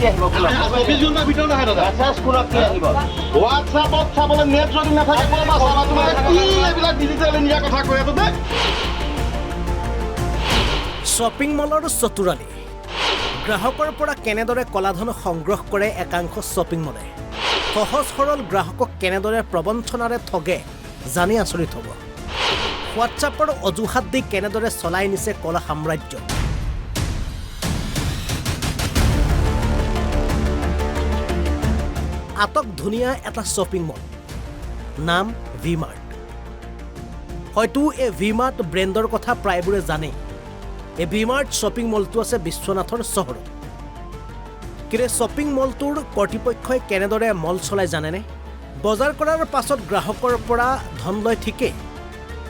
কি আহিব 24 ঘণ্টাৰ ভিতৰত আহে দাদা মেছেজ কোনক কি আহিব হোৱাটছআপত চাবলৈ নেট যদি নাথাকে ক'ৰবাত চাবা তোমাৰ কি এইবিলাক ডিজিটেল ইণ্ডিয়া কথা কৈ আছো দেই শ্বপিং মলৰ চতুৰালি গ্ৰাহকৰ পৰা কেনেদৰে কলাধন সংগ্ৰহ কৰে একাংশ শ্বপিং মলে সহজ সৰল গ্ৰাহকক কেনেদৰে প্ৰবঞ্চনাৰে ঠগে জানি আচৰিত হ'ব হোৱাটছআপৰ অজুহাত দি কেনেদৰে চলাই নিছে কলা সাম্ৰাজ্য আটক ধুনীয়া এটা শ্বপিং মল নাম ভি-মাৰ্ট হয়তো এই ভি-মাৰ্ট ব্ৰেণ্ডৰ কথা প্ৰায়বোৰে জানে এই ভি-মাৰ্ট শ্বপিং মলটো আছে বিশ্বনাথৰ চহৰত কিন্তু শ্বপিং মলটোৰ কৰ্তৃপক্ষই কেনেদৰে মল চলাই জানেনে বজাৰ কৰাৰ পাছত গ্ৰাহকৰ পৰা ধন লয় ঠিকেই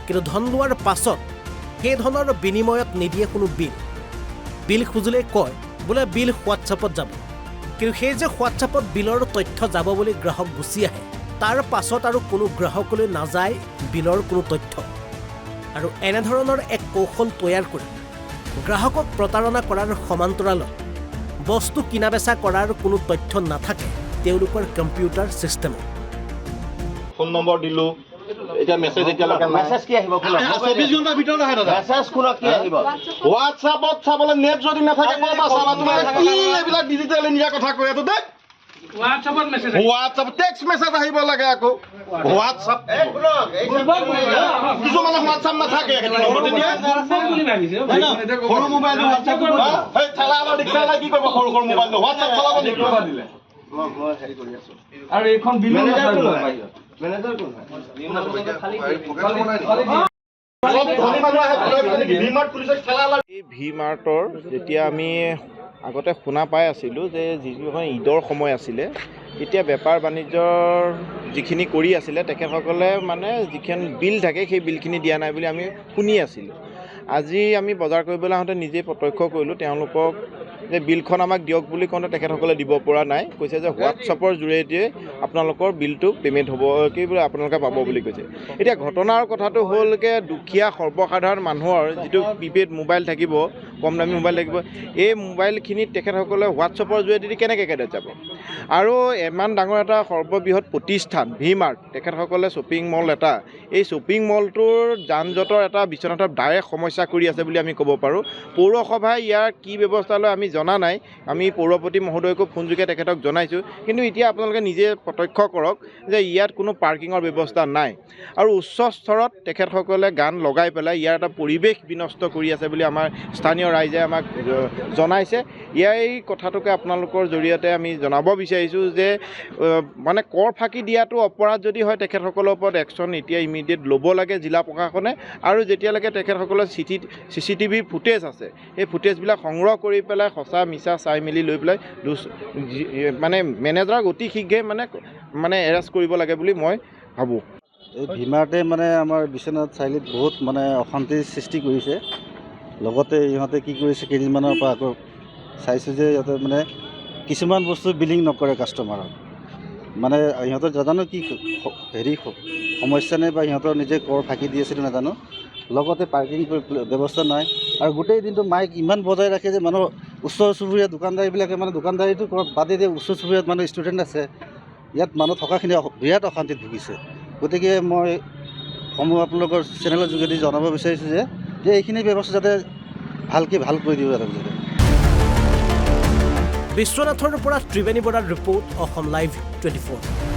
কিন্তু ধন লোৱাৰ পাছত সেই ধনৰ বিনিময়ত নিদিয়ে কোনো বিল খুজিলে কয় বোলে বিল হোৱাটছআপত যাব কিন্তু সেই যে হোৱাটছআপত বিলৰ তথ্য যাব বুলি গ্ৰাহক গুচি আহে তাৰ পাছত আৰু কোনো গ্ৰাহকলৈ নাযায় বিলৰ কোনো তথ্য আৰু এনেধৰণৰ এক কৌশল তৈয়াৰ কৰি গ্ৰাহকক প্ৰতাৰণা কৰাৰ সমান্তৰালত বস্তু কিনা বেচা কৰাৰ কোনো তথ্য নাথাকে তেওঁলোকৰ কম্পিউটাৰ ছিষ্টেমত ফোন নম্বৰ দিলো এটা মেছেজ এতিয়ালৈকে মেছেজ কি আহিব 24 ঘণ্টাৰ ভিতৰত আহে দাদা মেছেজ কোনক কি আহিব হোৱাটছআপত চাবলৈ নেট যদি নাথাকে ক'ৰবাত চাবা তোমাৰ কি এইবিলাক ডিজিটেল ইণ্ডিয়া কথা কৈ আছো দেই হোৱাটছআপ টেক্সট মেছেজ আহিব লাগে আকৌ হোৱাটছআপ কিছুমানে হোৱাটছআপ নাথাকে সৰু মোবাইল সেই ঠেলা ৰিক্সা কি কৰিব সৰু সৰু মোবাইলটো হোৱাটছআপ চলাব নেকি মই হেৰি কৰি আছো আৰু এইখন বিল মেনেজাৰ কোন এই ভি-মাৰ্টৰ যেতিয়া আমি আগতে শুনা পাই আছিলোঁ যে যিখন ঈদৰ সময় আছিলে তেতিয়া বেপাৰ বাণিজ্যৰ যিখিনি কৰি আছিলে তেখেতসকলে মানে যিখন বিল থাকে সেই বিলখিনি দিয়া নাই বুলি আমি শুনি আছিলোঁ আজি আমি বজাৰ কৰিবলৈ আহোঁতে নিজেই প্ৰত্যক্ষ কৰিলোঁ তেওঁলোকক যে বিলখন আমাক দিয়ক বুলি কওঁতে তেখেতসকলে দিব পৰা নাই কৈছে যে হোৱাটছআপৰ জৰিয়তে আপোনালোকৰ বিলটো পে'মেণ্ট হ'ব কি বোলে আপোনালোকে পাব বুলি কৈছে এতিয়া ঘটনাৰ কথাটো হ'লগৈ দুখীয়া সৰ্বসাধাৰণ মানুহৰ যিটো প্ৰিপেইড মোবাইল থাকিব কম দামী মোবাইল থাকিব এই মোবাইলখিনিত তেখেতসকলে হোৱাটছআপৰ জৰিয়তে কেনেকৈ যাব আৰু ইমান ডাঙৰ এটা সৰ্ববৃহৎ প্ৰতিষ্ঠান ভি-মাৰ্ট তেখেতসকলে শ্বপিং মল এটা এই শ্বপিং মলটোৰ যান জঁটৰ এটা বিশ্বনাথৰ ডাইৰেক্ট সমস্যা কৰি আছে বুলি আমি ক'ব পাৰোঁ পৌৰসভাই ইয়াৰ কি ব্যৱস্থা লয় আমি জনা নাই আমি পৌৰপতি মহোদয়কো ফোনযোগে তেখেতক জনাইছোঁ কিন্তু এতিয়া আপোনালোকে নিজে প্ৰত্যক্ষ কৰক যে ইয়াত কোনো পাৰ্কিঙৰ ব্যৱস্থা নাই আৰু উচ্চ স্তৰত তেখেতসকলে গান লগাই পেলাই ইয়াৰ এটা পৰিৱেশ বিনষ্ট কৰি আছে বুলি আমাৰ স্থানীয় ৰাইজে আমাক জনাইছে এই কথাটোকে আপোনালোকৰ জৰিয়তে আমি জনাব বিচাৰিছোঁ যে মানে কৰ ফাঁকি দিয়াটো অপৰাধ যদি হয় তেখেতসকলৰ ওপৰত একশ্যন এতিয়া ইমিডিয়েট ল'ব লাগে জিলা প্ৰশাসনে আৰু যেতিয়ালৈকে তেখেতসকলৰ CCTV ফুটেজ আছে সেই ফুটেজবিলাক সংগ্ৰহ কৰি পেলাই সঁচা মিছা চাই মেলি লৈ পেলাই মানে মেনেজাৰক অতি শীঘ্ৰে মানে এৰেষ্ট কৰিব লাগে বুলি মই ভাবোঁ এই ভি-মাৰ্টে মানে আমাৰ বিশ্বনাথ চাৰিআলিত বহুত মানে অশান্তিৰ সৃষ্টি কৰিছে লগতে ইহঁতে কি কৰিছে কেইদিনমানৰ পৰা আকৌ চাইছোঁ যে ইহঁতে মানে কিছুমান বস্তু বিলিং নকৰে কাষ্টমাৰক মানে ইহঁতৰ নাজানো কি হেৰি সমস্যা নাই বা ইহঁতৰ নিজে কৰ ফাঁকি দি আছিল নাজানো লগতে পাৰ্কিং ব্যৱস্থা নাই আৰু গোটেই দিনটো মাইক ইমান বজাই ৰাখে যে মানুহ ওচৰ চুবুৰীয়া দোকানদাৰীবিলাকে মানে দোকানদাৰীটো বাদে দিয়ে ওচৰ চুবুৰীয়াত মানুহ ষ্টুডেণ্ট আছে ইয়াত মানুহ থকাখিনি বিৰাট অশান্তিত ভুগিছে গতিকে মই আপোনালোকৰ চেনেলৰ যোগেদি জনাব বিচাৰিছোঁ যে এইখিনি ব্যৱস্থা যাতে ভাল কৰি দিব যাতে বিশ্বনাথৰ পৰা ত্ৰিবেণী বৰাৰ ৰিপৰ্ট অসম লাইভ 24